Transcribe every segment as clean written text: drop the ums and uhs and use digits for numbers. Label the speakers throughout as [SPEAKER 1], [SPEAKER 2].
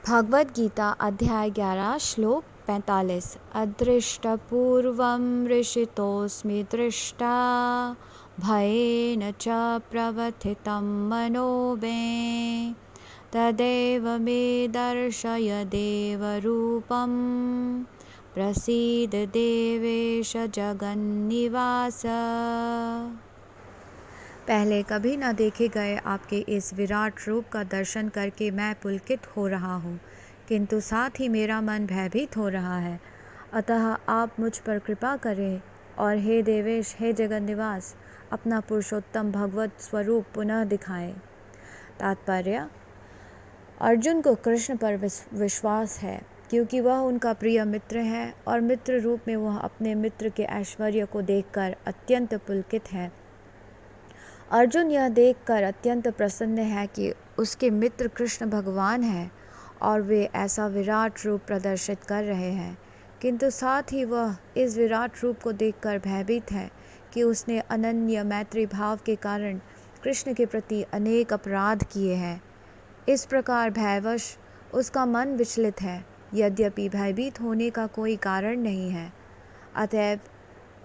[SPEAKER 1] भगवद गीता अध्याय 11 श्लोक 45। अदृष्टपूर्वं ऋषितोऽस्मि दृष्टा भयेन च प्रवर्तितं मनो मे तदेव मे दर्शय देवरूपं प्रसीद देवेश जगन्निवास। पहले कभी न देखे गए आपके इस विराट रूप का दर्शन करके मैं पुलकित हो रहा हूँ, किंतु साथ ही मेरा मन भयभीत हो रहा है। अतः आप मुझ पर कृपा करें और हे देवेश, हे जगन्निवास, अपना पुरुषोत्तम भगवत स्वरूप पुनः दिखाएं। तात्पर्य: अर्जुन को कृष्ण पर विश्वास है क्योंकि वह उनका प्रिय मित्र है और मित्र रूप में वह अपने मित्र के ऐश्वर्य को देखकर अत्यंत पुलकित है। अर्जुन यह देखकर अत्यंत प्रसन्न है कि उसके मित्र कृष्ण भगवान हैं और वे ऐसा विराट रूप प्रदर्शित कर रहे हैं, किंतु साथ ही वह इस विराट रूप को देखकर भयभीत है कि उसने अनन्य मैत्री भाव के कारण कृष्ण के प्रति अनेक अपराध किए हैं। इस प्रकार भयवश उसका मन विचलित है, यद्यपि भयभीत होने का कोई कारण नहीं है। अतएव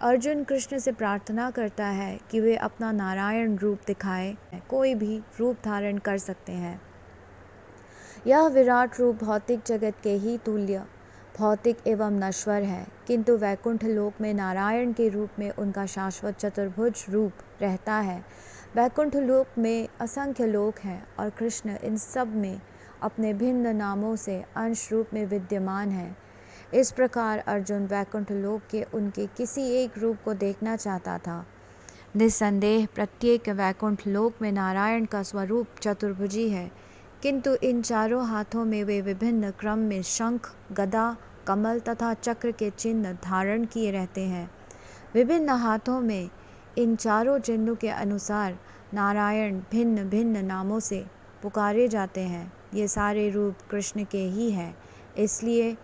[SPEAKER 1] अर्जुन कृष्ण से प्रार्थना करता है कि वे अपना नारायण रूप दिखाएं। कोई भी रूप धारण कर सकते हैं। यह विराट रूप भौतिक जगत के ही तुल्य भौतिक एवं नश्वर है, किंतु वैकुंठ लोक में नारायण के रूप में उनका शाश्वत चतुर्भुज रूप रहता है। वैकुंठ लोक में असंख्य लोक हैं और कृष्ण इन सब में अपने भिन्न नामों से अंश रूप में विद्यमान है। इस प्रकार अर्जुन वैकुंठ लोक के उनके किसी एक रूप को देखना चाहता था। निस्संदेह प्रत्येक वैकुंठ लोक में नारायण का स्वरूप चतुर्भुजी है, किंतु इन चारों हाथों में वे विभिन्न क्रम में शंख, गदा, कमल तथा चक्र के चिन्ह धारण किए रहते हैं। विभिन्न हाथों में इन चारों चिन्हों के अनुसार नारायण भिन्न भिन्न नामों से पुकारे जाते हैं। ये सारे रूप कृष्ण के ही हैं। इसलिए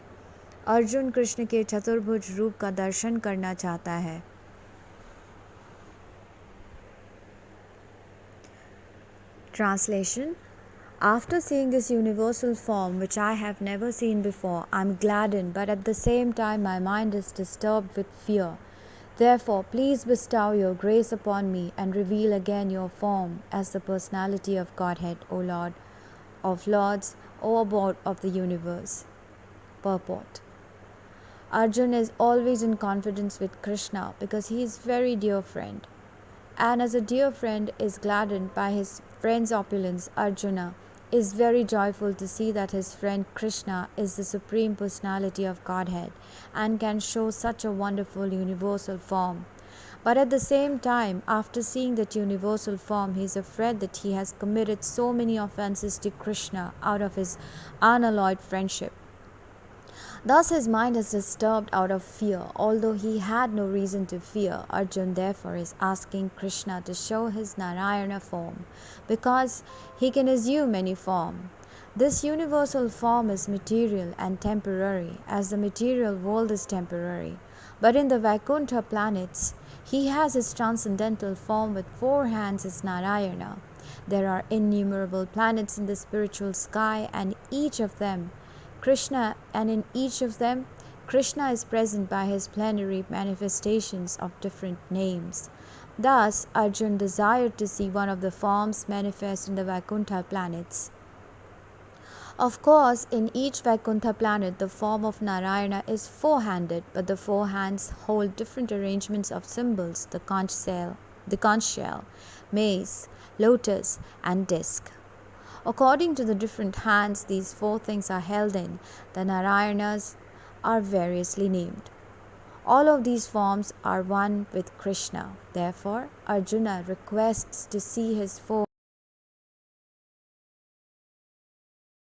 [SPEAKER 1] अर्जुन कृष्ण के चतुर्भुज रूप का दर्शन करना चाहता है। Translation: After seeing this universal form, which I have never seen before, I am gladdened, but at the same time my mind is disturbed with fear. Therefore, please bestow your grace upon me and reveal again your form as the personality of Godhead, O Lord of Lords, O Abode of the universe. Purport: Arjun is always in confidence with Krishna because he is a very dear friend. And as a dear friend is gladdened by his friend's opulence, Arjuna is very joyful to see that his friend Krishna is the Supreme Personality of Godhead and can show such a wonderful universal form. But at the same time, after seeing that universal form, he is afraid that he has committed so many offenses to Krishna out of his unalloyed friendship. Thus his mind is disturbed out of fear, although he had no reason to fear. Arjun therefore is asking Krishna to show his Narayana form, because he can assume any form. This universal form is material and temporary, as the material world is temporary. But in the Vaikuntha planets, he has his transcendental form with 4 hands as Narayana. There are innumerable planets in the spiritual sky, and in each of them Krishna is present by his plenary manifestations of different names. Thus, Arjun desired to see one of the forms manifest in the Vaikuntha planets. Of course, in each Vaikuntha planet, the form of Narayana is 4-handed, but the 4 hands hold different arrangements of symbols: the conch shell, mace, lotus, and disc. According to the different hands these 4 things are held in, the Narayanas are variously named. All of these forms are one with Krishna. Therefore, Arjuna requests to see his form